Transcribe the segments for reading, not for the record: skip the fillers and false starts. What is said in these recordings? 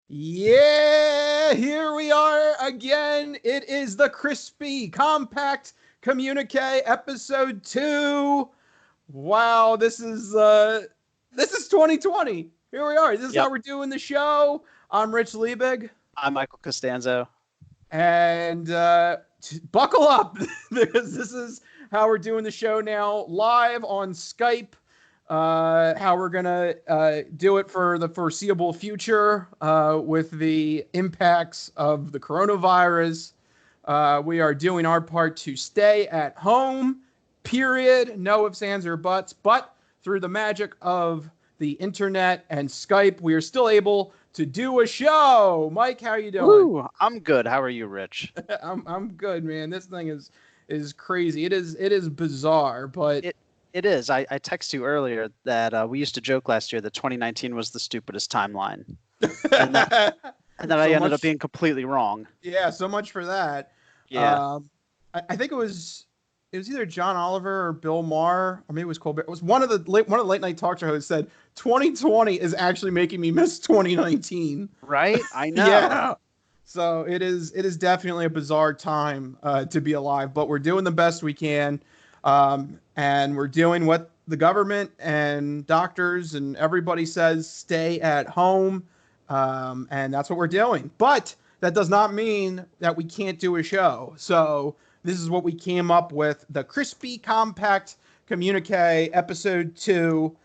Yeah, here we are again. It is the Crispy Compact Communique episode 2. Wow, this is 2020. Here we are. This is how Yep. we're doing the show. I'm Rich Liebig, I'm Michael Costanzo. and buckle up because this is how we're doing the show now, live on Skype. How we're gonna do it for the foreseeable future with the impacts of the coronavirus. We are doing our part to stay at home. Period. No ifs, ands, or buts. But through the magic of the internet and Skype, we are still able to do a show. Mike, how you doing? Woo! I'm good. How are you, Rich? I'm good, man. This thing is crazy. It is bizarre, but It is. I texted you earlier that we used to joke last year that 2019 was the stupidest timeline, and that and that I so ended up much. being completely wrong. Yeah, so much for that. Yeah. I think it was either John Oliver or Bill Maher, or maybe it was Colbert. It was one of the late night talk show hosts said 2020 is actually making me miss 2019. Right? I know. Yeah. So it is definitely a bizarre time to be alive, but we're doing the best we can, and we're doing what the government and doctors and everybody says: stay at home, and that's what we're doing. But that does not mean that we can't do a show. So this is what we came up with: the Crispy Compact Communique episode 2.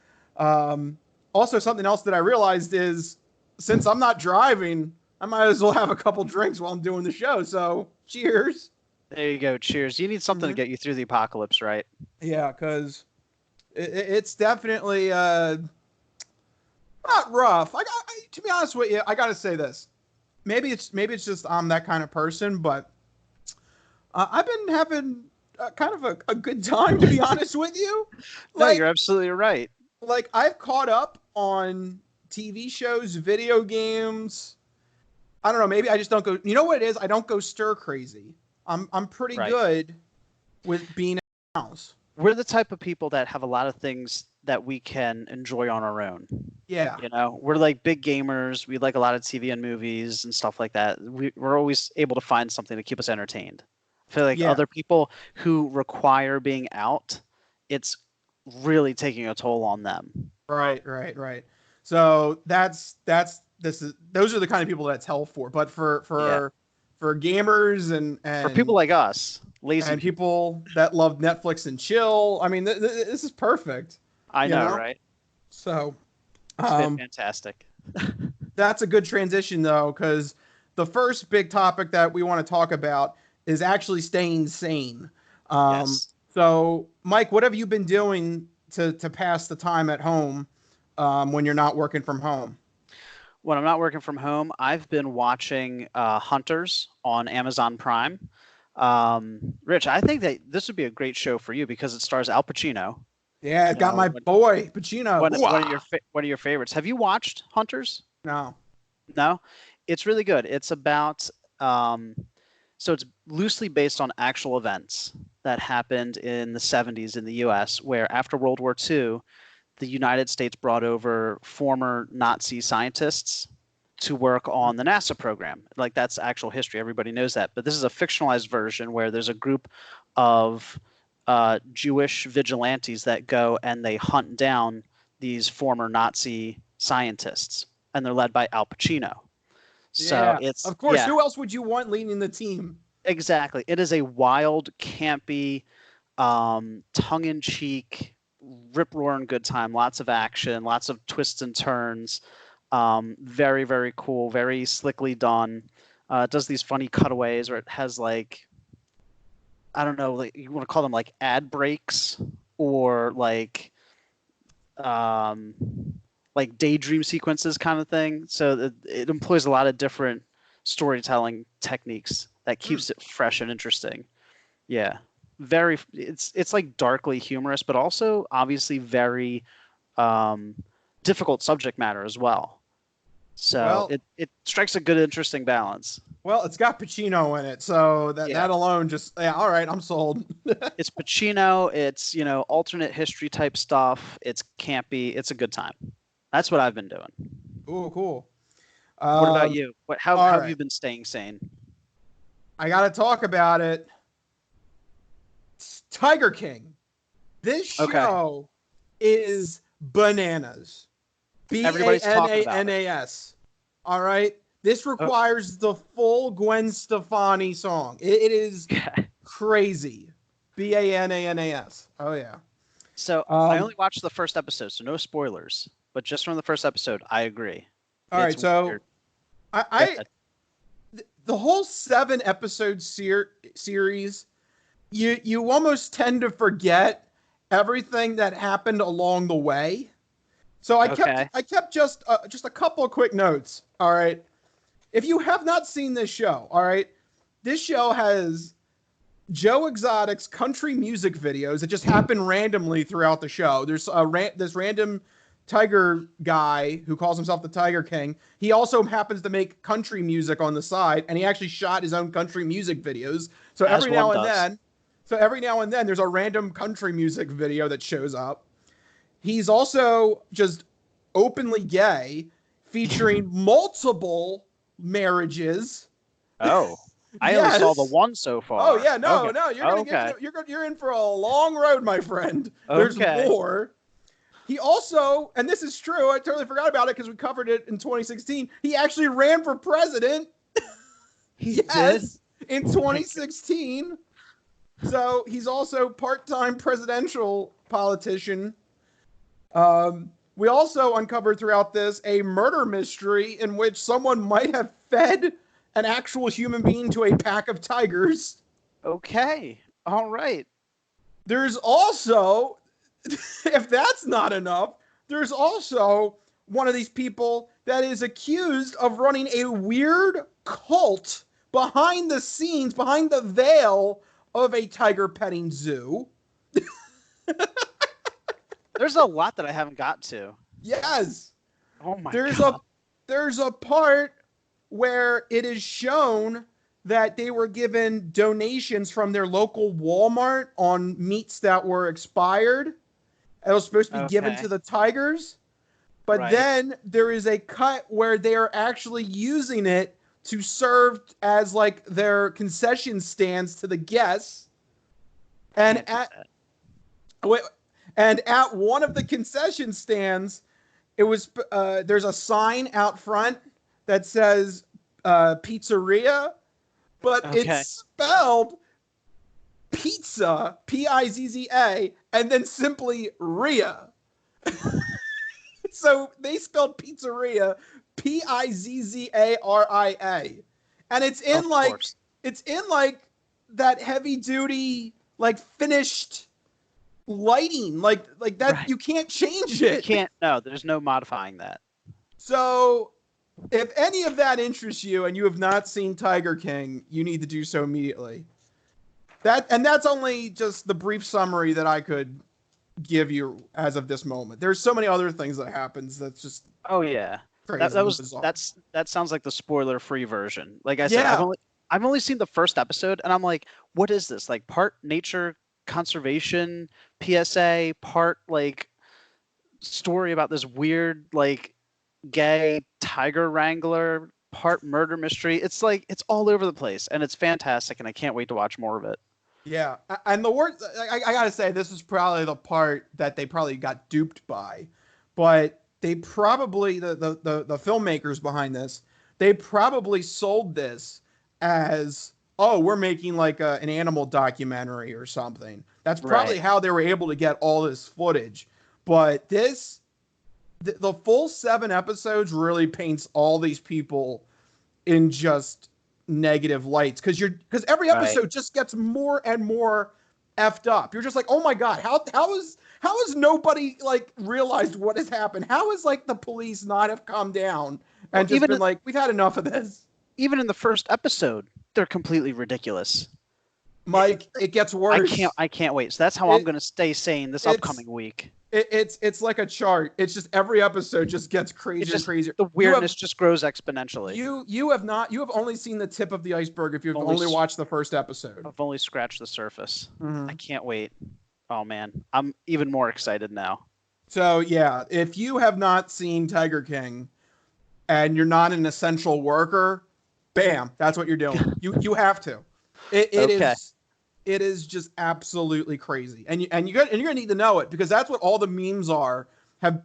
Also, something else that I realized is, since I'm not driving, I might as well have a couple drinks while I'm doing the show. So cheers. There you go. Cheers. You need something to get you through the apocalypse, right? Yeah, because it's definitely not rough. To be honest with you, I gotta say this. Maybe it's just I'm that kind of person, but I've been having kind of a good time, to be honest with you. No, Like you're absolutely right. I've caught up on TV shows, video games. I don't know. Maybe I just don't go. You know what it is? I don't go stir crazy. I'm pretty Right. good with being in the house. We're the type of people that have a lot of things that we can enjoy on our own. Yeah, We're like big gamers. We like a lot of TV and movies and stuff like that. We're always able to find something to keep us entertained. I feel like yeah. other people who require being out, it's really taking a toll on them. Right. So those are the kind of people that's hell for. But for Yeah. for gamers and For people like us, lazy and people. people that love Netflix and chill, I mean, this is perfect. I You know, know. right? So It's been um, fantastic. that's a good transition though, because the first big topic that we want to talk about is actually staying sane. Um, Yes. so, Mike, what have you been doing to pass the time at home when you're not working from home? When I'm not working from home, I've been watching Hunters on Amazon Prime. Rich, I think that this would be a great show for you because it stars Al Pacino. Yeah, I You got know, my boy Pacino. one of your favorites. Have you watched Hunters? No. No, it's really good. It's about so it's loosely based on actual events that happened in the 70s in the U.S., where after World War II, the United States brought over former Nazi scientists to work on the NASA program. Like that's actual history. Everybody knows that. But this is a fictionalized version where there's a group of Jewish vigilantes that go and they hunt down these former Nazi scientists, and they're led by Al Pacino. So Yeah, it's of course. Who else would you want leading the team? exactly. It is a wild, campy, tongue-in-cheek, rip-roaring good time. Lots of action, lots of twists and turns. Very, very cool. Very slickly done. It does these funny cutaways, or it has like I don't know, like you want to call them like ad breaks or um, like daydream sequences kind of thing. So it employs a lot of different storytelling techniques that keeps it fresh and interesting. Yeah, very. It's like darkly humorous, but also obviously very um, difficult subject matter as well. So Well, it strikes a good, interesting balance. well, it's got Pacino in it, so that Yeah, alone just yeah. All right, I'm sold. it's Pacino. It's alternate history type stuff. It's campy. It's a good time. That's what I've been doing. Ooh, cool. What about you? How All have right. you been staying sane? I got to talk about it. Tiger King. This Okay. show is bananas. Everybody's talking about it. Bananas. All right. This Oh, requires the full Gwen Stefani song. It is okay. crazy. Bananas. Oh yeah. So I Um. only watched the first episode, so no spoilers. But just from the first episode, I agree. All It's right. So weird. I, Go I ahead. the whole 7 episode series, you almost tend to forget everything that happened along the way. So Okay. I kept just a couple of quick notes. All right. If you have not seen this show, all right, this show has Joe Exotic's country music videos that just happen randomly throughout the show. There's this random Tiger guy who calls himself the Tiger King. He also happens to make country music on the side, and he actually shot his own country music videos. So As one does. every now and then, there's a random country music video that shows up. He's also just openly gay, featuring multiple marriages. Oh, I only saw the Yes. one so Oh far. yeah, no, Okay. no, you're gonna Okay. get you're in for a long road, my friend. There's Okay. more. He also, and this is true, I totally forgot about it because we covered it in 2016. He actually ran for president. He did. Yes, in Oh my 2016. So he's also part-time presidential politician. We also uncovered throughout this a murder mystery in which someone might have fed an actual human being to a pack of tigers. Okay. All right. There's also, if that's not enough, there's also one of these people that is accused of running a weird cult behind the scenes, behind the veil of a tiger petting zoo. There's a lot that I haven't got to. Yes. Oh my There's God. there's a part where it is shown that they were given donations from their local Walmart on meats that were expired. It was supposed to be given Okay. to the tigers. But Right. then there is a cut where they are actually using it to serve as like their concession stands to the guests. And Can't do that. at one of the concession stands, it was there's a sign out front that says pizzeria, but it's Okay. spelled pizza, Pizza, and then simply Ria. So they spelled pizzeria Pizzaria. And Of course. it's in like that heavy duty, like finished lighting, like that. Right. You can't change You it. can't. No, there's no modifying that. So if any of that interests you and you have not seen Tiger King, you need to do so immediately. That's only just the brief summary that I could give you as of this moment. There's so many other things that happens that's just Oh yeah. crazy and bizarre. That sounds like the spoiler-free version. Like I said, Yeah. I've only seen the first episode, and I'm like, what is this? Like part nature conservation PSA, part like story about this weird like gay tiger wrangler, part murder mystery. It's like it's all over the place, and it's fantastic, and I can't wait to watch more of it. Yeah. And the word I gotta say, this is probably the part that they probably got duped by. But they probably the filmmakers behind this, they probably sold this as, oh, we're making like an animal documentary or something. That's probably Right. how they were able to get all this footage. But the full 7 episodes really paints all these people in just negative lights because every Right. episode just gets more and more effed up. You're just like, oh my god, how has nobody like realized what has happened? How is like the police not have come down Well, and just been like, we've had enough of this? even in the first episode, they're completely ridiculous. Mike, it gets worse. I can't wait. So that's how I'm It- going to stay sane this it's upcoming week. it's like a chart. It's just every episode just gets crazier It's just and crazier. the weirdness just grows exponentially. You have only seen the tip of the iceberg if you've only watched the first episode. I've only scratched the surface. Mhm. I can't wait. Oh man, I'm even more excited now. So yeah, if you have not seen Tiger King, and you're not an essential worker, bam, that's what you're doing. You have to. Okay. It is just absolutely crazy, and you're gonna need to know it, because that's what all the memes are.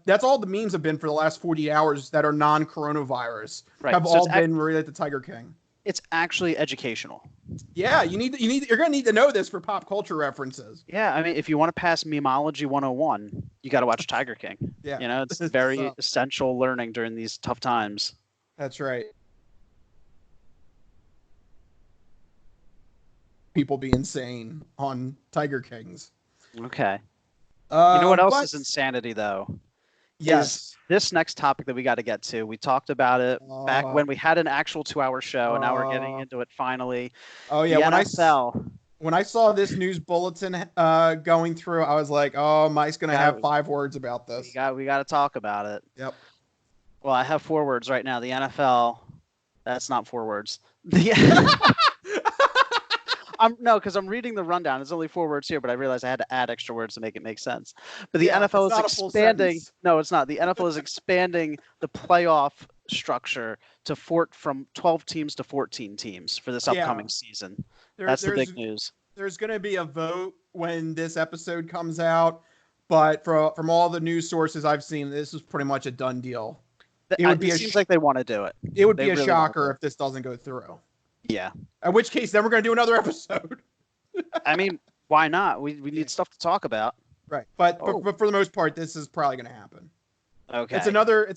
That's all the memes have been for the last 40 hours that are non-coronavirus. Right. Have So all been related to Tiger King. it's actually educational. Yeah, you're gonna need to know this for pop culture references. Yeah, I mean, if you want to pass memology 101, you got to watch Tiger King. Yeah, It's very so, essential learning during these tough times. that's right. People be insane on Tiger Kings. Okay. You know what else But is insanity, though? yes, Is this next topic that we got to get to. We talked about it back when we had an actual 2-hour show, and now we're getting into it finally. Oh yeah, The NFL. when I saw this news bulletin going through, I was like, "Oh, Mike's gonna have 5 words about this." We got to talk about it. Yep. Well, I have 4 words right now. The NFL. That's not 4 words. The because I'm reading the rundown. It's only 4 words here, but I realized I had to add extra words to make it make sense. But the NFL is expanding. No, it's not. The NFL is expanding the playoff structure from 12 teams to 14 teams for this upcoming season. That's the big news. There's going to be a vote when this episode comes out, but from all the news sources I've seen, this is pretty much a done deal. It seems like they want to do it. It would be a shocker if this doesn't go through. Yeah. In which case, then we're going to do another episode. I mean, why not? We need stuff to talk about. Right. But for the most part, this is probably going to happen. Okay. It's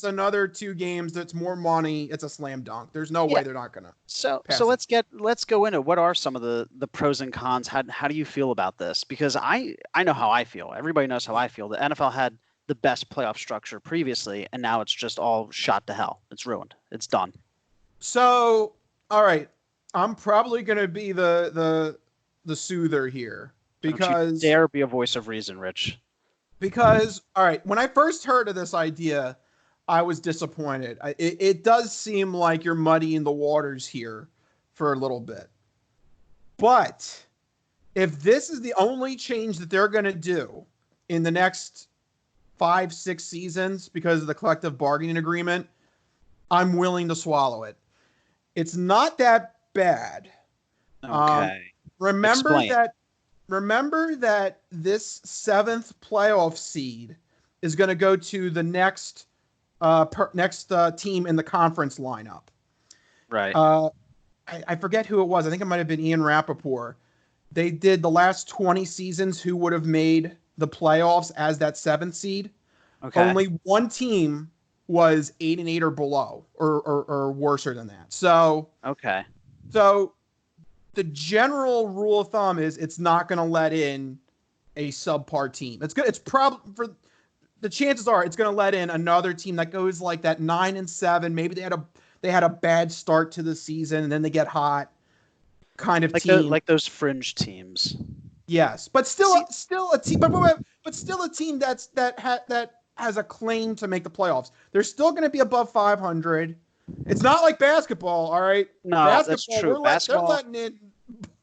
another 2 games. That's more money. It's a slam dunk. There's no way they're not going to. So let's go into what are some of the pros and cons. How do you feel about this? Because I know how I feel. Everybody knows how I feel. The NFL had the best playoff structure previously, and now it's just all shot to hell. It's ruined. It's done. So, all right. I'm probably going to be the soother here, because don't you dare be a voice of reason, Rich. Because, all right, when I first heard of this idea, I was disappointed. It does seem like you're muddying the waters here for a little bit. But if this is the only change that they're going to do in the next 5-6 seasons because of the collective bargaining agreement, I'm willing to swallow it. It's not that bad. Okay. Remember that this 7th playoff seed is going to go to the next team in the conference lineup. Right. I forget who it was. I think it might have been Ian Rappaport. They did the last 20 seasons who would have made the playoffs as that 7th seed. Okay. Only one team was 8-8 or below, or worse than that. So okay. So the general rule of thumb is it's not going to let in a subpar team. It's good. It's probably for the chances are it's going to let in another team that goes like that 9-7. Maybe they had a bad start to the season and then they get hot kind of team. Like those fringe teams. Yes, but still a team, but still a team that has a claim to make the playoffs. They're still going to be above 500. It's not like basketball, all right? No, that's true. They're letting in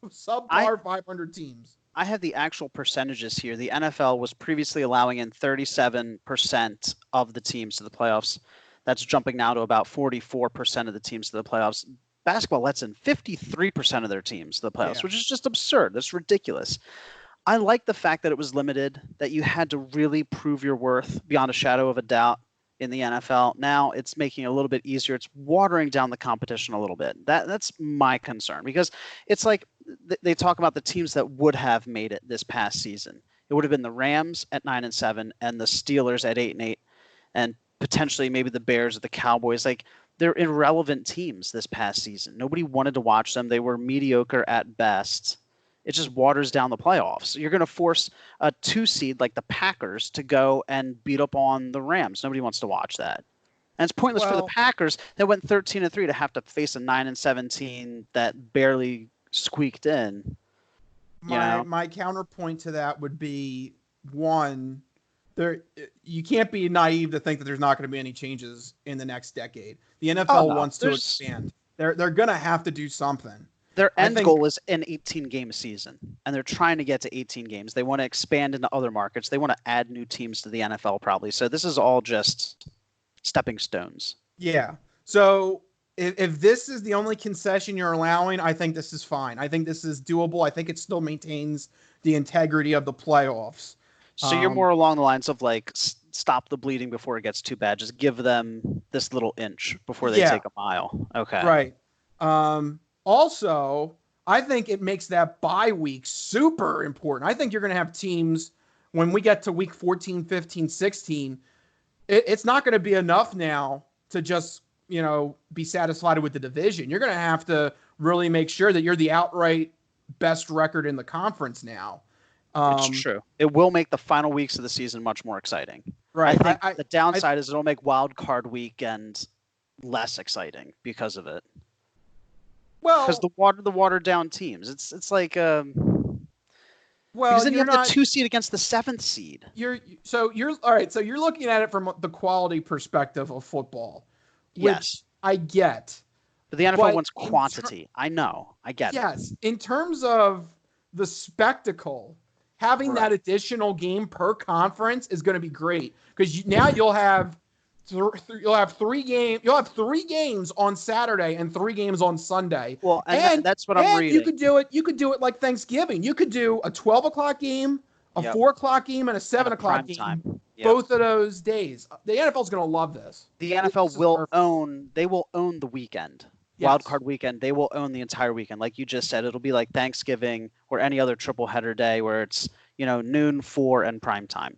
subpar 500 teams. I have the actual percentages here. The NFL was previously allowing in 37% of the teams to the playoffs. That's jumping now to about 44% of the teams to the playoffs. Basketball lets in 53% of their teams to the playoffs, which is just absurd. That's ridiculous. I like the fact that it was limited, that you had to really prove your worth beyond a shadow of a doubt in the NFL. Now it's making it a little bit easier. It's watering down the competition a little bit. That's my concern, because it's like they talk about the teams that would have made it this past season. It would have been the Rams at 9-7 and the Steelers at 8-8, and potentially maybe the Bears or the Cowboys. Like, they're irrelevant teams this past season. Nobody wanted to watch them. They were mediocre at best. It just waters down the playoffs. You're going to force a 2 seed like the Packers to go and beat up on the Rams. Nobody wants to watch that. And it's pointless for the Packers that went 13-3 to have to face a 9-17 that barely squeaked in. My counterpoint to that would be, one, you can't be naive to think that there's not going to be any changes in the next decade. The NFL wants to expand. They're going to have to do something. Their end goal is an 18-game season, and they're trying to get to 18 games. They want to expand into other markets. They want to add new teams to the NFL probably. So this is all just stepping stones. Yeah. So if this is the only concession you're allowing, I think this is fine. I think this is doable. I think it still maintains the integrity of the playoffs. So you're more along the lines of like stop the bleeding before it gets too bad. Just give them this little inch before they take a mile. Okay. Right. Also, I think it makes that bye week super important. I think you're going to have teams when we get to week 14, 15, 16. It's not going to be enough now to just, be satisfied with the division. You're going to have to really make sure that you're the outright best record in the conference now. It's true. It will make the final weeks of the season much more exciting. Right. I think the downside is it'll make wild card weekend less exciting because of it. Well, because the watered down teams. It's like because then you have the 2 seed against the 7th seed. You're all right. So you're looking at it from the quality perspective of football, which I get. But the NFL wants quantity. I know. I get it. Yes. In terms of the spectacle, having that additional game per conference is going to be great because now you'll have 3 games on Saturday and 3 games on Sunday. Well, and that's what I'm reading. You could do it like Thanksgiving. You could do a 12 o'clock game, a 4 o'clock game, and a 7 o'clock game. Time. Both of those days. The NFL is going to love this. The NFL will own the weekend. Yes. Wild card weekend, they will own the entire weekend. Like you just said, it'll be like Thanksgiving or any other triple header day where it's, noon, 4, and prime time.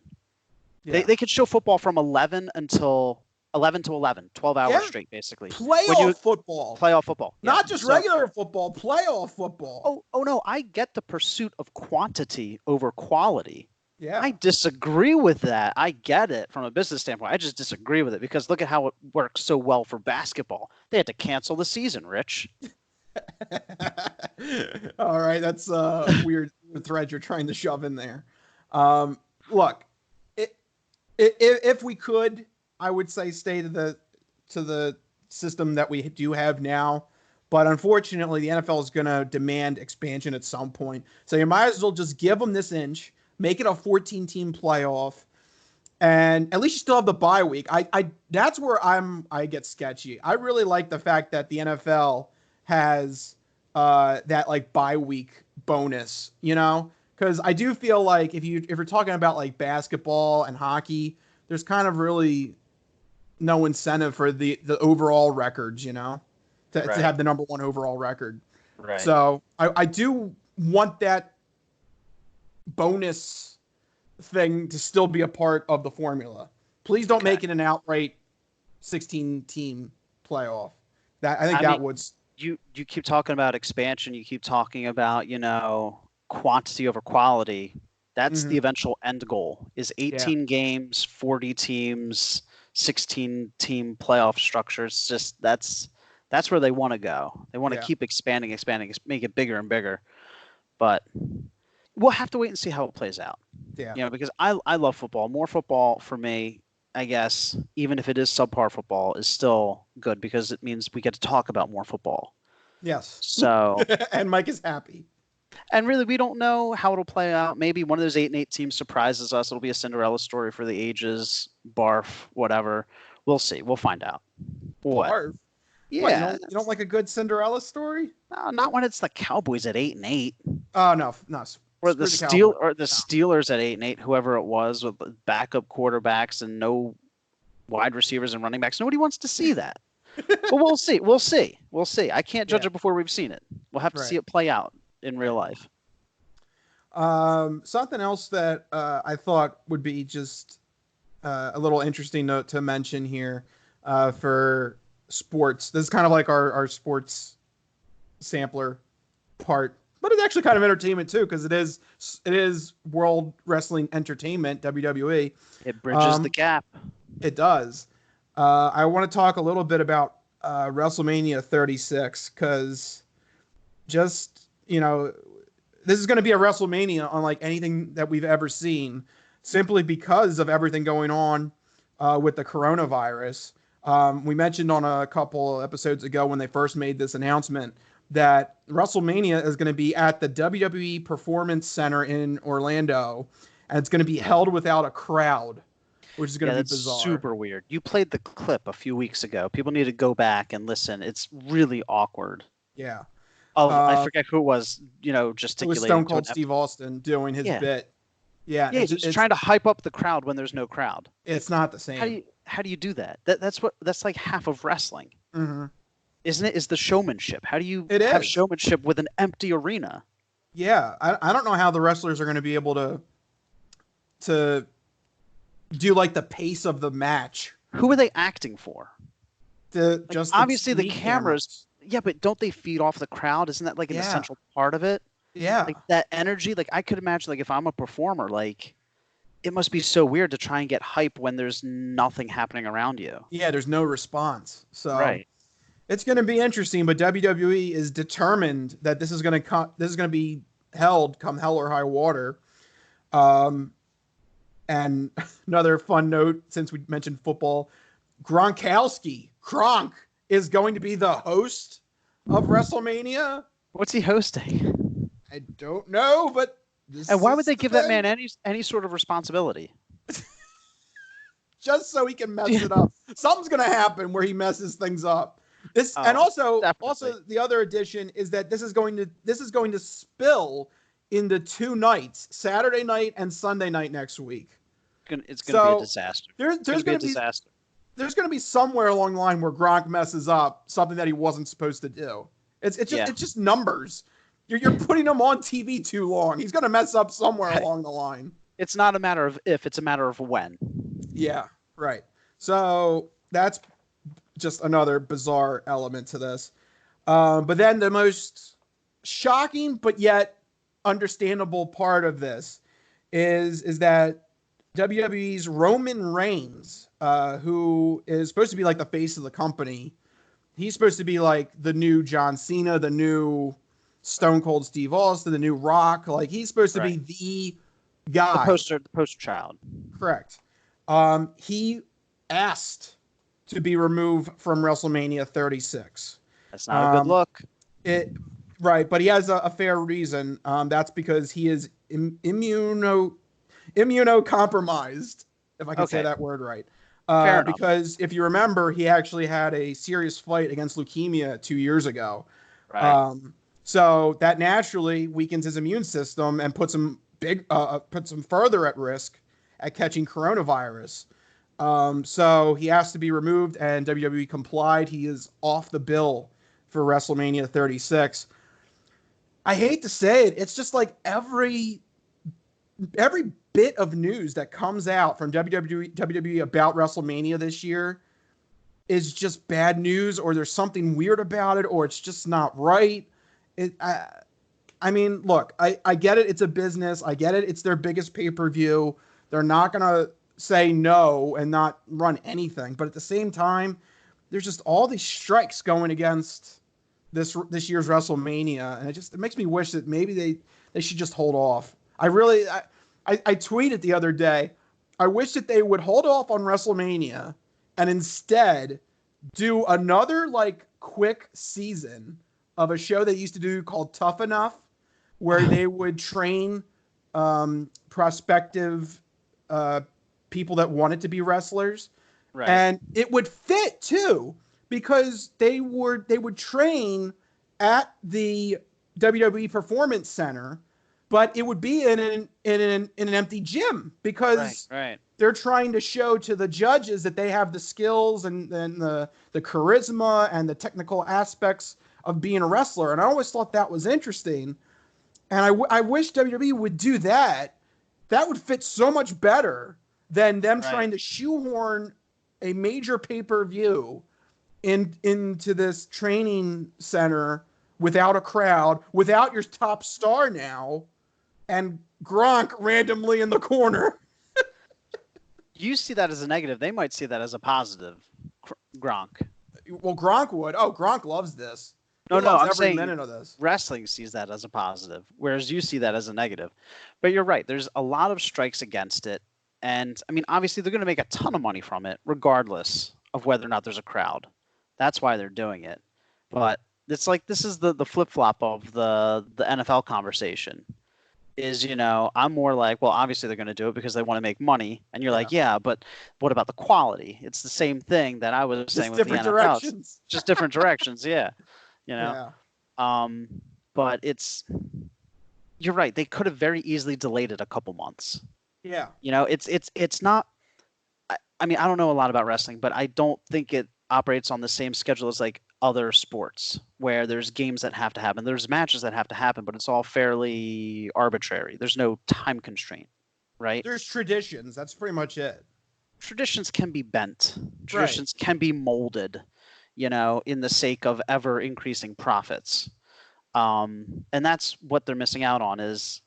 Yeah. They could show football from 11 to 11, 12 hours straight, basically. Playoff football. Playoff football. Not just regular football, playoff football. Oh, no, I get the pursuit of quantity over quality. Yeah. I disagree with that. I get it from a business standpoint. I just disagree with it because look at how it works so well for basketball. They had to cancel the season, Rich. All right, that's a weird thread you're trying to shove in there. Look, if we could, I would say stay to the system that we do have now. But unfortunately, the NFL is going to demand expansion at some point. So you might as well just give them this inch. Make it a 14-team playoff, and at least you still have the bye week. That's where I get sketchy. I really like the fact that the NFL has that like bye week bonus, because I do feel like if you're talking about like basketball and hockey, there's kind of really no incentive for the overall records, to have the number 1 overall record. Right. So I do want that bonus thing to still be a part of the formula. Please don't make it an outright 16-team playoff. You keep talking about expansion. You keep talking about quantity over quality. That's the eventual end goal. Is 18 games, 40 teams, 16-team playoff structures. Just that's where they want to go. They want to keep expanding, make it bigger and bigger. But we'll have to wait and see how it plays out. Yeah. Because I love football. More football for me, I guess, even if it is subpar football, is still good because it means we get to talk about more football. Yes. So and Mike is happy. And really, we don't know how it'll play out. Maybe one of those 8-8 teams surprises us. It'll be a Cinderella story for the ages. Barf, whatever. We'll see. We'll find out. What? Barf? Yeah. What, you don't like a good Cinderella story? No, not when it's the Cowboys at 8-8. Oh no. Or the Steelers at 8-8, whoever it was, with backup quarterbacks and no wide receivers and running backs. Nobody wants to see that. But we'll see. I can't judge it before we've seen it. We'll have to see it play out in real life. Something else that I thought would be just a little interesting note to mention here for sports. This is kind of like our sports sampler part, but it's actually kind of entertainment too, because it is World Wrestling Entertainment, WWE. It bridges the gap. It does. I want to talk a little bit about WrestleMania 36, because just, this is going to be a WrestleMania unlike anything that we've ever seen, simply because of everything going on with the coronavirus. We mentioned on a couple episodes ago when they first made this announcement that WrestleMania is going to be at the WWE Performance Center in Orlando, and it's going to be held without a crowd. which is going to be that's bizarre. super weird. You played the clip a few weeks ago. People need to go back and listen. It's really awkward. Yeah. I forget who it was, It was gesticulating Stone to an Cold Steve Austin doing his Yeah. bit. Yeah, Yeah, he's trying to hype up the crowd when there's no crowd. it's not the same. How do you do that? That's like half of wrestling. Mm-hmm. Isn't it? Is the showmanship. How do you It have is. showmanship with an empty arena? Yeah, I don't know how the wrestlers are going to be able to do like the pace of the match. Who are they acting for? Obviously the cameras. Yeah, but don't they feed off the crowd? Isn't that like an essential part of it? Yeah. Like that energy. Like I could imagine, like if I'm a performer, like it must be so weird to try and get hype when there's nothing happening around you. Yeah, there's no response. So right. It's going to be interesting, but WWE is determined that this is going to be held come hell or high water. And another fun note, since we mentioned football, Gronk is going to be the host of WrestleMania. What's he hosting? I don't know, but and why would they give that man any sort of responsibility? Just so he can mess it up. Something's going to happen where he messes things up. And also the other addition is that this is going to spill into 2 nights, Saturday night and Sunday night next week. It's going to be a disaster. There's going to be a disaster. There's going to be somewhere along the line where Gronk messes up something that he wasn't supposed to do. It's just numbers. You're putting him on TV too long. He's going to mess up somewhere along the line. It's not a matter of if, it's a matter of when. Yeah, right. So that's just another bizarre element to this. But then the most shocking but yet understandable part of this is that WWE's Roman Reigns, who is supposed to be like the face of the company, he's supposed to be like the new John Cena, the new Stone Cold Steve Austin, the new Rock. Like he's supposed to be the guy. The poster child. Correct. He asked to be removed from WrestleMania 36. That's not a good look. Right, but he has a fair reason. That's because he is immunocompromised, if I can say that word right. Because if you remember, he actually had a serious fight against leukemia 2 years ago. Right. So that naturally weakens his immune system and puts him further at risk at catching coronavirus. So he has to be removed, and WWE complied. He is off the bill for WrestleMania 36. I hate to say it, it's just like every bit of news that comes out from WWE about WrestleMania this year is just bad news, or there's something weird about it, or it's just not right. I mean, look, I get it. It's a business. I get it. It's their biggest pay-per-view. They're not going to say no and not run anything. But at the same time, there's just all these strikes going against this year's WrestleMania. And it makes me wish that maybe they should just hold off. I tweeted the other day, I wish that they would hold off on WrestleMania and instead do another like quick season of a show they used to do called Tough Enough, where they would train prospective people that wanted to be wrestlers. Right. And it would fit too, because they would train at the WWE Performance Center, but it would be in an empty gym because they're trying to show to the judges that they have the skills and the charisma and the technical aspects of being a wrestler. And I always thought that was interesting. And I wish WWE would do that. That would fit so much better than them trying to shoehorn a major pay-per-view into this training center without a crowd, without your top star now, and Gronk randomly in the corner. You see that as a negative. They might see that as a positive. Gronk. Well, Gronk would. Oh, Gronk loves this. No, I'm saying minute of this. Wrestling sees that as a positive, whereas you see that as a negative. But you're right. There's a lot of strikes against it. And, I mean, obviously they're going to make a ton of money from it, regardless of whether or not there's a crowd. That's why they're doing it. But it's like this is the flip-flop of the NFL conversation. is, I'm more like, well, obviously they're going to do it because they want to make money. And you're Yeah. like, yeah, but what about the quality? It's the same thing that I was saying Just with the different NFL. It's directions. just different directions. Yeah. You know, Yeah. um, but you're right. They could have very easily delayed it a couple months. Yeah. It's not, I mean, I don't know a lot about wrestling, but I don't think it operates on the same schedule as like other sports where there's games that have to happen. There's matches that have to happen, but it's all fairly arbitrary. There's no time constraint, right? There's traditions. That's pretty much it. Traditions can be bent. Right. Traditions can be molded, in the sake of ever increasing profits. And that's what they're missing out on is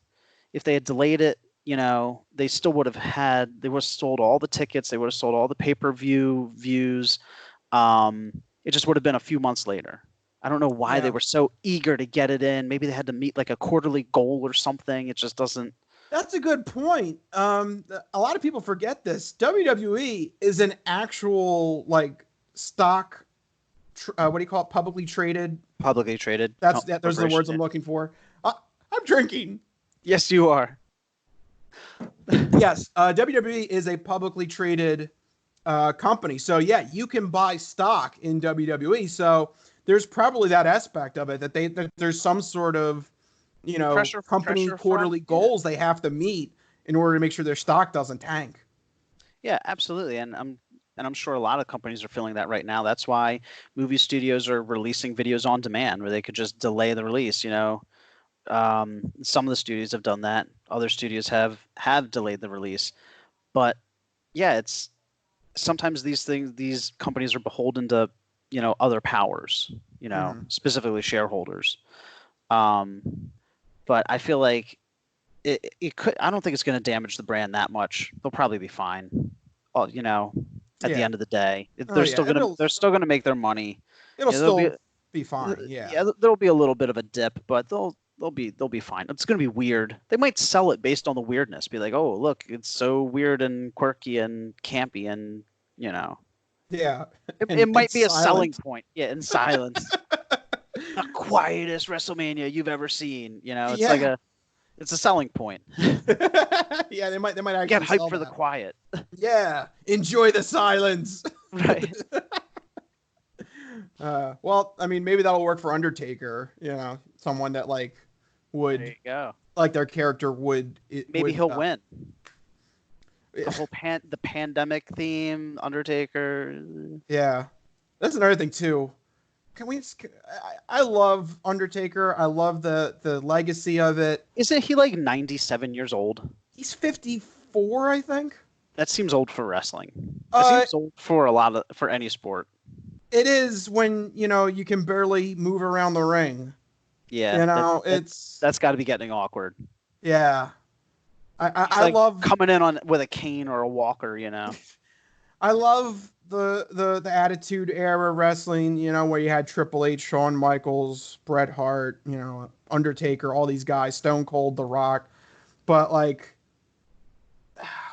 if they had delayed it, they still would have sold all the tickets. They would have sold all the pay-per-view views. It just would have been a few months later. I don't know why they were so eager to get it in. Maybe they had to meet like a quarterly goal or something. It just doesn't. That's a good point. A lot of people forget this. WWE is an actual like stock. What do you call it? Publicly traded. Publicly traded. Those are the words I'm looking for. I'm drinking. Yes, you are. Yes, WWE is a publicly traded company. So yeah, you can buy stock in WWE. So there's probably that aspect of it that there's some sort of company quarterly goals they have to meet in order to make sure their stock doesn't tank. Yeah, absolutely. And I'm sure a lot of companies are feeling that right now. That's why movie studios are releasing videos on demand where they could just delay the release. Some of the studios have done that. Other studios have delayed the release. But yeah, it's sometimes these companies are beholden to, other powers, specifically shareholders. But I feel like it could. I don't think it's going to damage the brand that much. They'll probably be fine. At the end of the day, they're still gonna make their money. It'll still be fine. Yeah, there'll be a little bit of a dip, but they'll be fine. It's gonna be weird. They might sell it based on the weirdness. Be like, oh, look, it's so weird and quirky and campy, and Yeah. It might be a selling point. Yeah, in silence. The quietest WrestleMania you've ever seen. It's a selling point. Yeah, they might actually get hyped for the quiet. Yeah, enjoy the silence. Right. Well, I mean, maybe that'll work for Undertaker. Someone that would. There you go. Like their character would. Maybe he'll win. The whole the pandemic theme, Undertaker. Yeah, that's another thing too. I love Undertaker. I love the legacy of it. Isn't he like 97 years old? He's 54, I think. That seems old for wrestling. That seems old for any sport. It is when, you can barely move around the ring. Yeah. That's got to be getting awkward. Yeah. I love coming in with a cane or a walker, I love the Attitude Era wrestling, where you had Triple H, Shawn Michaels, Bret Hart, Undertaker, all these guys, Stone Cold, The Rock. But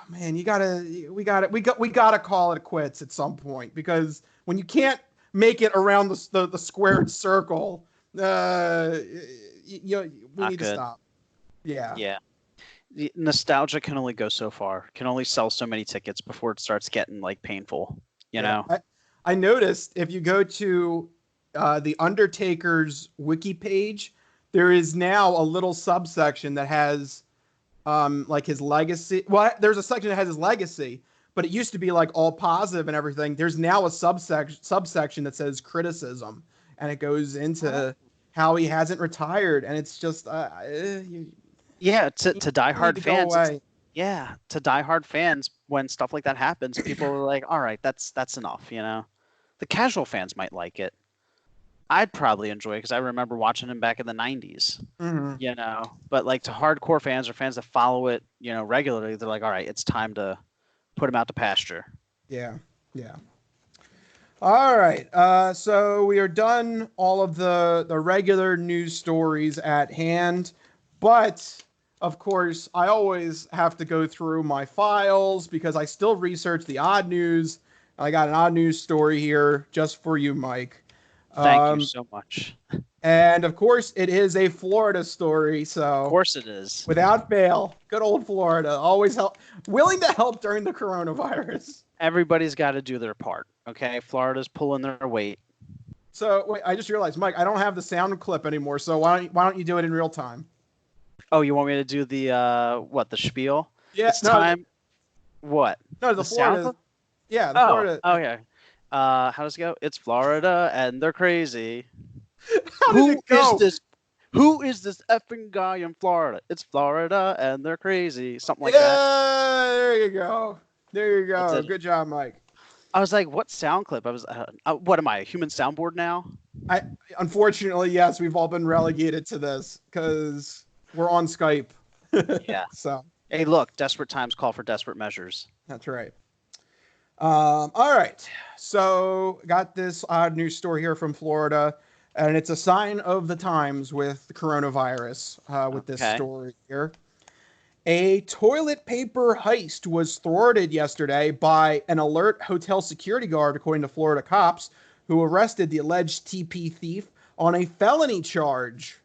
man, we gotta call it quits at some point, because when you can't make it around the squared circle, we need to stop. Yeah. Yeah. The nostalgia can only go so far. Can only sell so many tickets before it starts getting painful. I noticed if you go to the Undertaker's wiki page, there is now a little subsection that has his legacy. Well, there's a section that has his legacy, but it used to be all positive and everything. There's now a subsection that says criticism, and it goes into how he hasn't retired, and it's just to diehard fans. To diehard fans, when stuff like that happens, people are like, all right, that's enough. The casual fans might like it. I'd probably enjoy it because I remember watching him back in the 90s. Mm-hmm. But to hardcore fans or fans that follow it, regularly, they're like, all right, it's time to put him out to pasture. Yeah. All right. So we are done all of the regular news stories at hand, but of course, I always have to go through my files because I still research the odd news. I got an odd news story here just for you, Mike. Thank you so much. And of course, it is a Florida story. Of So course it is. without fail, good old Florida, always willing to help during the coronavirus. Everybody's got to do their part. Okay, Florida's pulling their weight. So wait, I just realized, Mike, I don't have the sound clip anymore. So why don't you do it in real time? Oh, you want me to do the the spiel? Yeah, It's time. What? No, the Florida. sound? Yeah, the Florida. Oh yeah. How does it go? It's Florida and they're crazy. How did it go? Who is this effing guy in Florida? It's Florida and they're crazy. Something like that. There you go. There you go. Good job, Mike. I was like, what sound clip? I was, what am I, a human soundboard now? Unfortunately, yes, we've all been relegated to this because we're on Skype. Yeah. So. Hey, look, desperate times call for desperate measures. That's right. All right. So got this odd news story here from Florida, and it's a sign of the times with the coronavirus with this story here. A toilet paper heist was thwarted yesterday by an alert hotel security guard, according to Florida cops, who arrested the alleged TP thief on a felony charge.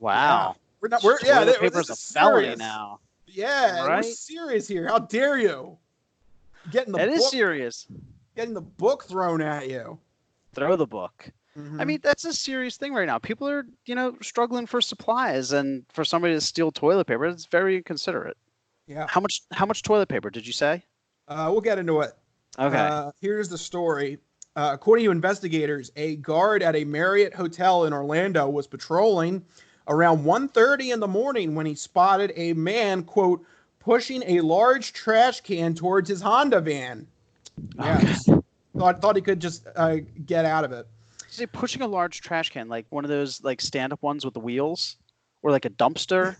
Wow. Yeah. Toilet paper's a felony now. Yeah, right? We're serious here. How dare you? Is serious. Getting the book thrown at you. Throw the book. Mm-hmm. I mean, that's a serious thing right now. People are, struggling for supplies, and for somebody to steal toilet paper, it's very inconsiderate. Yeah. How much toilet paper did you say? We'll get into it. Okay. Here's the story. According to investigators, a guard at a Marriott hotel in Orlando was patrolling around 1:30 in the morning when he spotted a man, quote, pushing a large trash can towards his Honda van. Yeah. Okay. Thought he could just get out of it. Is he pushing a large trash can, like one of those like stand-up ones with the wheels, or like a dumpster,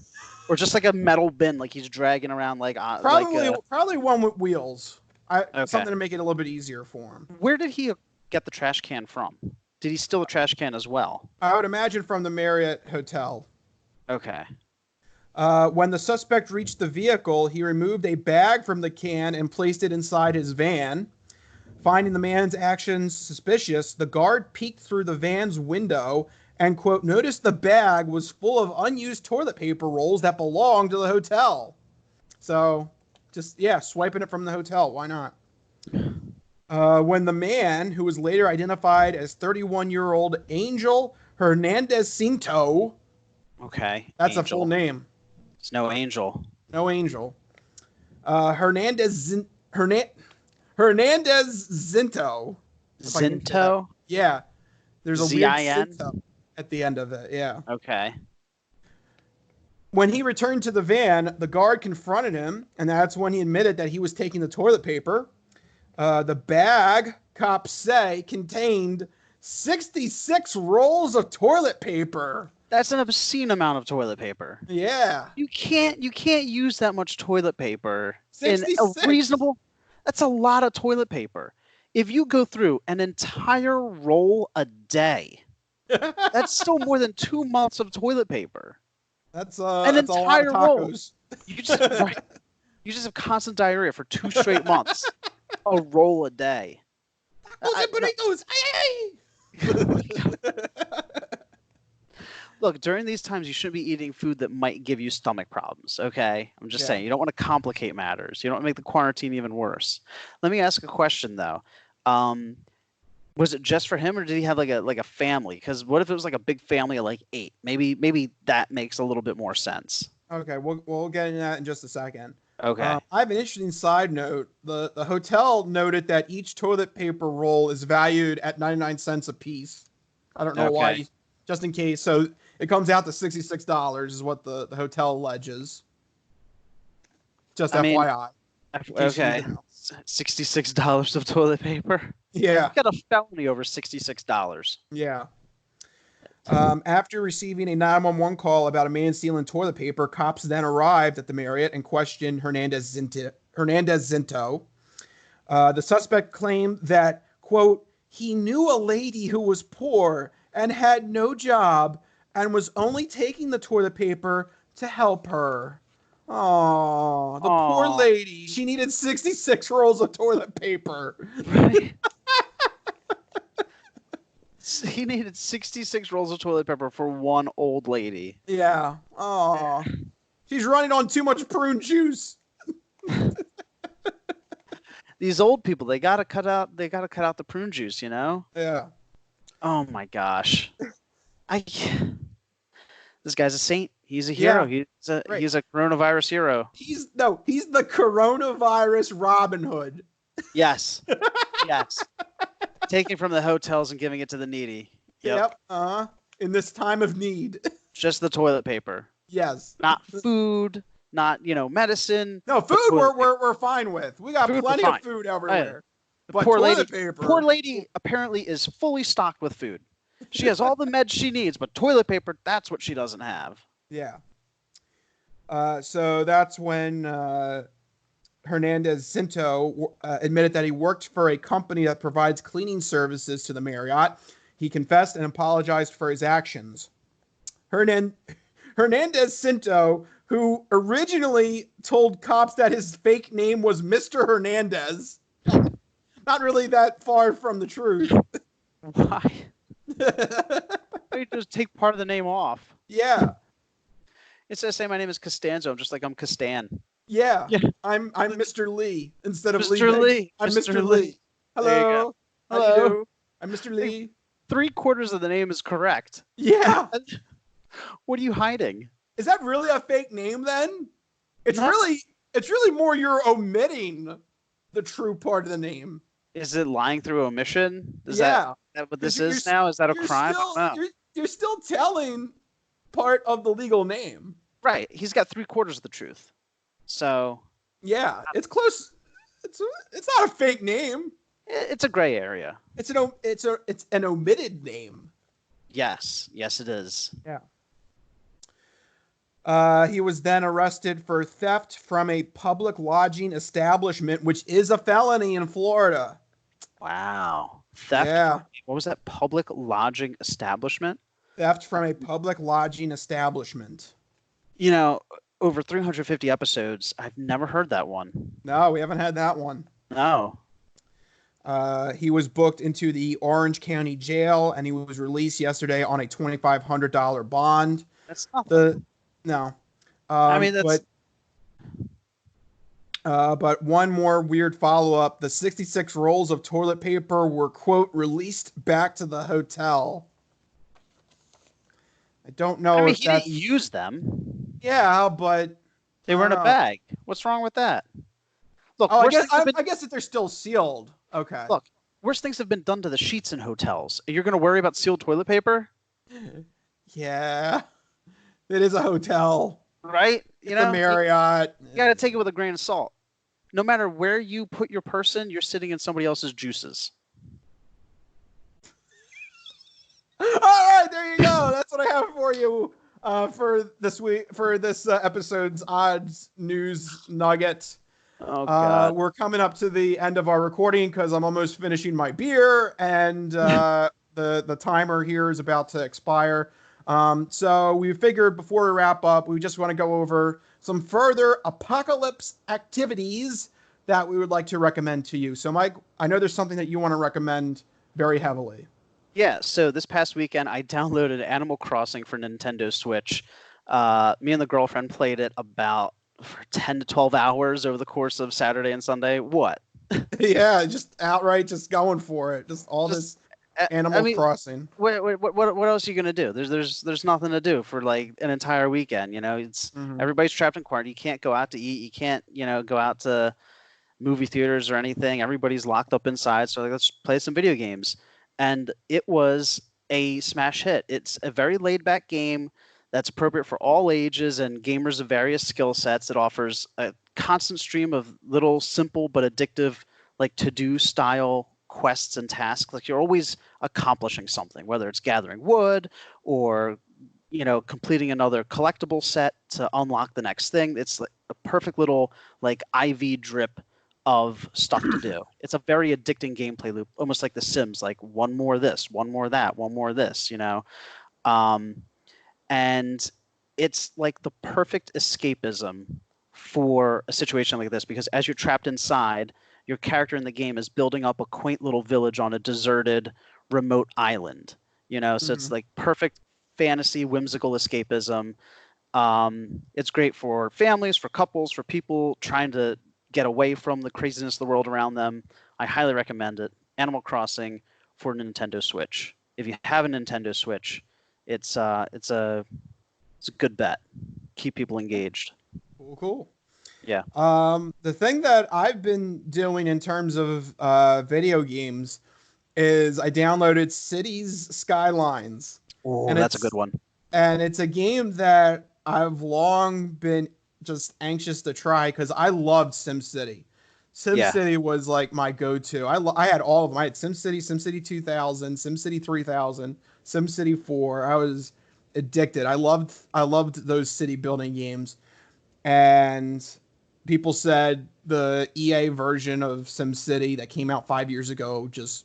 or just like a metal bin, like he's dragging around probably one with wheels. Something to make it a little bit easier for him. Where did he get the trash can from? Did he steal a trash can as well? I would imagine from the Marriott hotel. Okay. When the suspect reached the vehicle, he removed a bag from the can and placed it inside his van. Finding the man's actions suspicious, the guard peeked through the van's window and, quote, noticed the bag was full of unused toilet paper rolls that belonged to the hotel. So, swiping it from the hotel. Why not? When the man, who was later identified as 31-year-old Angel Hernandez-Cinto. Okay. That's Angel. A full name. It's no Angel. No Angel. Hernandez-Zinto. Zinto? Yeah. There's a Z-I-N? weird Zinto at the end of it. Yeah. Okay. When he returned to the van, the guard confronted him, and that's when he admitted that he was taking the toilet paper. The bag, cops say, contained 66 rolls of toilet paper. That's an obscene amount of toilet paper. Yeah. You can't use that much toilet paper 66. in a reasonable. That's a lot of toilet paper. If you go through an entire roll a day, that's still more than 2 months of toilet paper. That's an that's entire a lot of tacos. Roll. You just have constant diarrhea for 2 straight months. A roll a day. Burritos. Look, during these times, you shouldn't be eating food that might give you stomach problems, okay? I'm just saying, you don't want to complicate matters. You don't want to make the quarantine even worse. Let me ask a question, though. Was it just for him, or did he have like a family? Because what if it was like a big family of like 8? Maybe that makes a little bit more sense. Okay, we'll get into that in just a second. Okay. I have an interesting side note. The hotel noted that each toilet paper roll is valued at 99 cents a piece. I don't know why, just in case. So it comes out to $66 is what the hotel alleges. Just FYI. Okay. $66 of toilet paper? Yeah. You got a felony over $66. Yeah. After receiving a 911 call about a man stealing toilet paper, cops then arrived at the Marriott and questioned Hernandez-Zinto. The suspect claimed that, quote, he knew a lady who was poor and had no job and was only taking the toilet paper to help her. Oh, the poor lady. She needed 66 rolls of toilet paper. Right. He needed 66 rolls of toilet paper for one old lady. Yeah. Oh, she's running on too much prune juice. These old people, they gotta cut out the prune juice, Yeah. Oh my gosh. This guy's a saint. He's a hero. Yeah. He's a coronavirus hero. He's the coronavirus Robin Hood. Yes. Yes. Taking from the hotels and giving it to the needy. Yep. In this time of need. Just the toilet paper. Yes. Not food, not, medicine. No, food we're fine with. We got plenty of food everywhere. But toilet paper. Poor lady apparently is fully stocked with food. She has all the meds she needs, but toilet paper, that's what she doesn't have. Yeah. So that's when Hernandez Cinto admitted that he worked for a company that provides cleaning services to the Marriott. He confessed and apologized for his actions. Hernandez Cinto, who originally told cops that his fake name was Mr. Hernandez, not really that far from the truth. Why? You just take part of the name off. Yeah. Instead of saying my name is Costanzo, I'm just like, I'm Castan. Yeah. I'm Mr. Lee instead of Mr. Lee. I'm Mr. Lee. Hello. Hello. I'm Mr. Lee. 3/4 of the name is correct. Yeah. What are you hiding? Is that really a fake name then? It's really more you're omitting the true part of the name. Is it lying through omission? Is that what this is now? Is that a crime? You're still telling part of the legal name. Right. He's got 3/4 of the truth. So yeah, it's close. It's not a fake name. It's a gray area. It's an omitted name. Yes, it is. Yeah. He was then arrested for theft from a public lodging establishment, which is a felony in Florida. Wow. Theft? Yeah. What was that? Public lodging establishment? Theft from a public lodging establishment. Over 350 episodes, I've never heard that one. No, we haven't had that one. No. He was booked into the Orange County Jail, and he was released yesterday on a $2,500 bond. That's nothing. No. That's... But one more weird follow-up. The 66 rolls of toilet paper were, quote, released back to the hotel. I don't know if he didn't use them. Yeah, but... They were in a bag. What's wrong with that? Look, I guess that they're still sealed. Okay. Look, worse things have been done to the sheets in hotels. You're going to worry about sealed toilet paper? Yeah. It is a hotel. Right? It's a Marriott. You got to take it with a grain of salt. No matter where you put your person, you're sitting in somebody else's juices. All right, there you go. That's what I have for you for this week, for this episode's odds news nugget. Oh, God. We're coming up to the end of our recording because I'm almost finishing my beer, and the timer here is about to expire. So we figured before we wrap up, we just want to go over some further apocalypse activities that we would like to recommend to you. So, Mike, I know there's something that you want to recommend very heavily. Yeah, so this past weekend, I downloaded Animal Crossing for Nintendo Switch. Me and the girlfriend played it about for 10 to 12 hours over the course of Saturday and Sunday. What? Yeah, just outright just going for it. Just this Animal Crossing. What else are you gonna do? There's nothing to do for like an entire weekend. It's everybody's trapped in quarantine. You can't go out to eat. You can't go out to movie theaters or anything. Everybody's locked up inside. So let's play some video games. And it was a smash hit. It's a very laid back game that's appropriate for all ages and gamers of various skill sets. It offers a constant stream of little simple but addictive, like to-do style quests and tasks. Like you're always accomplishing something, whether it's gathering wood or completing another collectible set to unlock the next thing. It's like a perfect little like IV drip of stuff to do. It's a very addicting gameplay loop, almost like The Sims, like one more this, one more that, one more this, and it's like the perfect escapism for a situation like this, because as you're trapped inside, your character in the game is building up a quaint little village on a deserted, remote island. So it's like perfect fantasy, whimsical escapism. It's great for families, for couples, for people trying to get away from the craziness of the world around them. I highly recommend it. Animal Crossing for Nintendo Switch. If you have a Nintendo Switch, it's a good bet. Keep people engaged. Cool. Yeah. The thing that I've been doing in terms of video games is I downloaded Cities Skylines. Oh, And that's a good one. And it's a game that I've long been just anxious to try because I loved SimCity. SimCity was like my go-to. I had all of them. I had SimCity, SimCity 2000, SimCity 3000, SimCity 4. I was addicted. I loved those city building games. And people said the EA version of SimCity that came out 5 years ago just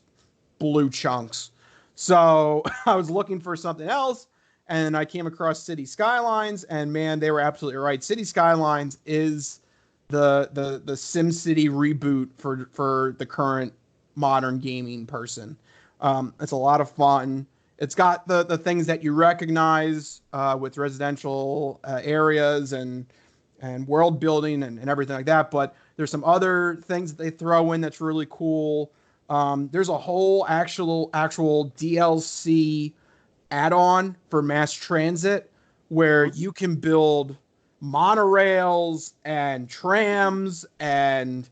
blew chunks. So I was looking for something else, and I came across City Skylines, and man, they were absolutely right. City Skylines is the SimCity reboot for the current modern gaming person. It's a lot of fun. It's got the things that you recognize with residential areas and world building and everything like that. But there's some other things that they throw in that's really cool. There's a whole actual DLC add-on for mass transit where you can build monorails and trams and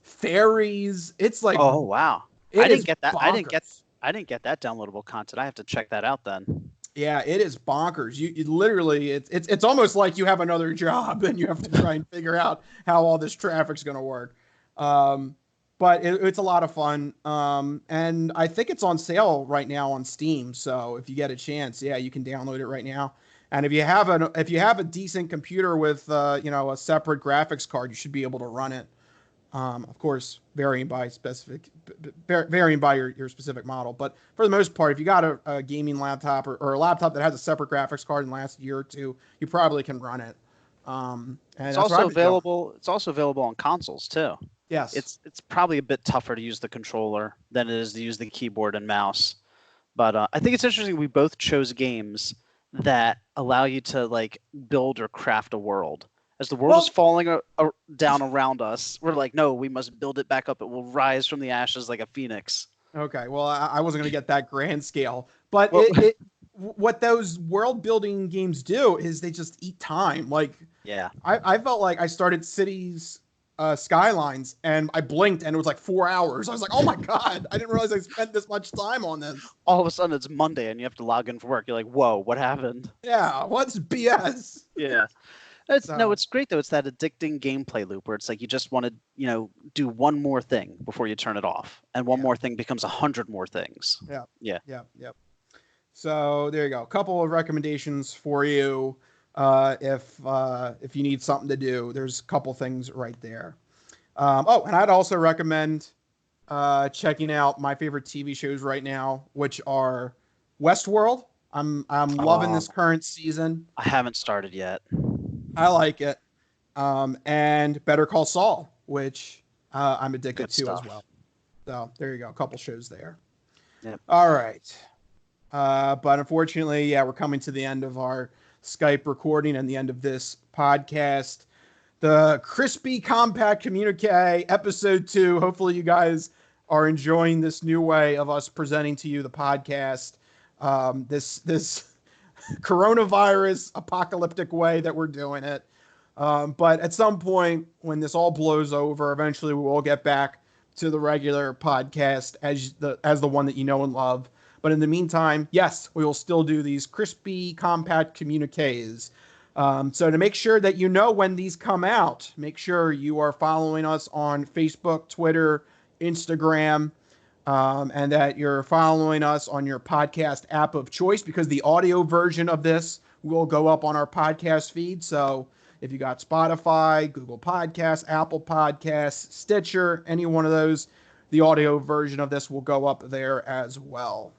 ferries. It's like, oh wow, I didn't get that. Bonkers. I didn't get that downloadable content. I have to check that out then. Yeah, it is bonkers. You literally, it's almost like you have another job and you have to try and figure out how all this traffic's going to work. But it's a lot of fun. And I think it's on sale right now on Steam. So if you get a chance, yeah, you can download it right now. And if you have a decent computer with a separate graphics card, you should be able to run it. Of course, varying by your specific model. But for the most part, if you got a gaming laptop or a laptop that has a separate graphics card in the last year or two, you probably can run it. And it's also available. It's also available on consoles too. Yes. It's probably a bit tougher to use the controller than it is to use the keyboard and mouse. But I think it's interesting we both chose games that allow you to like build or craft a world. As the world is falling down around us, we're like, no, we must build it back up. It will rise from the ashes like a phoenix. Okay, well, I wasn't going to get that grand scale. But what those world building games do is they just eat time. Like, yeah, I felt like I started Cities Skylines and I blinked and it was like 4 hours. I was like, oh my God, I didn't realize I spent this much time on this. All of a sudden it's Monday and you have to log in for work. You're like, whoa, what happened? Yeah, what's BS? Yeah. No, it's great though. It's that addicting gameplay loop where it's like you just want to, do one more thing before you turn it off, and one more thing becomes 100 more things. Yeah. So there you go. A couple of recommendations for you if you need something to do. There's a couple things right there. And I'd also recommend checking out my favorite TV shows right now, which are Westworld. I'm loving this current season. I haven't started yet. I like it. And Better Call Saul, which I'm addicted to as well. So there you go. A couple shows there. Yep. All right. But unfortunately, we're coming to the end of our Skype recording and the end of this podcast. The Crispy Compact Communiqué, episode 2. Hopefully you guys are enjoying this new way of us presenting to you the podcast. This coronavirus apocalyptic way that we're doing it. But at some point when this all blows over, eventually we will get back to the regular podcast as the one that you know and love. But in the meantime, yes, we will still do these Crispy Compact Communiques. So to make sure that you know when these come out, make sure you are following us on Facebook, Twitter, Instagram, and that you're following us on your podcast app of choice, because the audio version of this will go up on our podcast feed. So if you got Spotify, Google Podcasts, Apple Podcasts, Stitcher, any one of those, the audio version of this will go up there as well.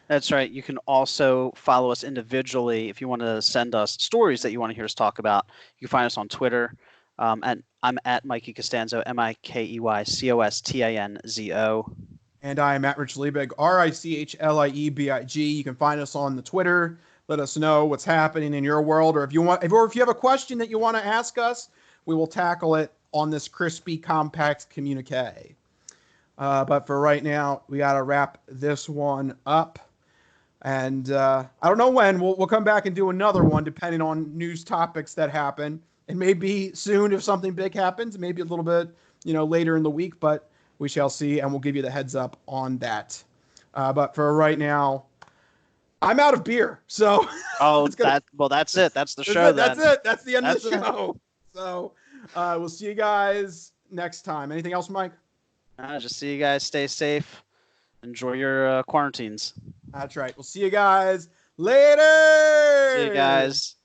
That's right. You can also follow us individually if you want to send us stories that you want to hear us talk about. You can find us on Twitter. And I'm at Mikey Costanzo, MikeyCostanzo. And I am at Rich Liebig, RichLiebig. You can find us on the Twitter. Let us know what's happening in your world, or if you have a question that you want to ask us, we will tackle it on this Crispy Compact Communiqué. But for right now, we got to wrap this one up. And I don't know when. We'll come back and do another one depending on news topics that happen. It may be soon if something big happens, maybe a little bit, later in the week, but we shall see, and we'll give you the heads up on that. But for right now, I'm out of beer. So that's it. That's the show. That's it. That's the end of the show. So we'll see you guys next time. Anything else, Mike? Just see you guys. Stay safe. Enjoy your quarantines. That's right. We'll see you guys later. See you guys.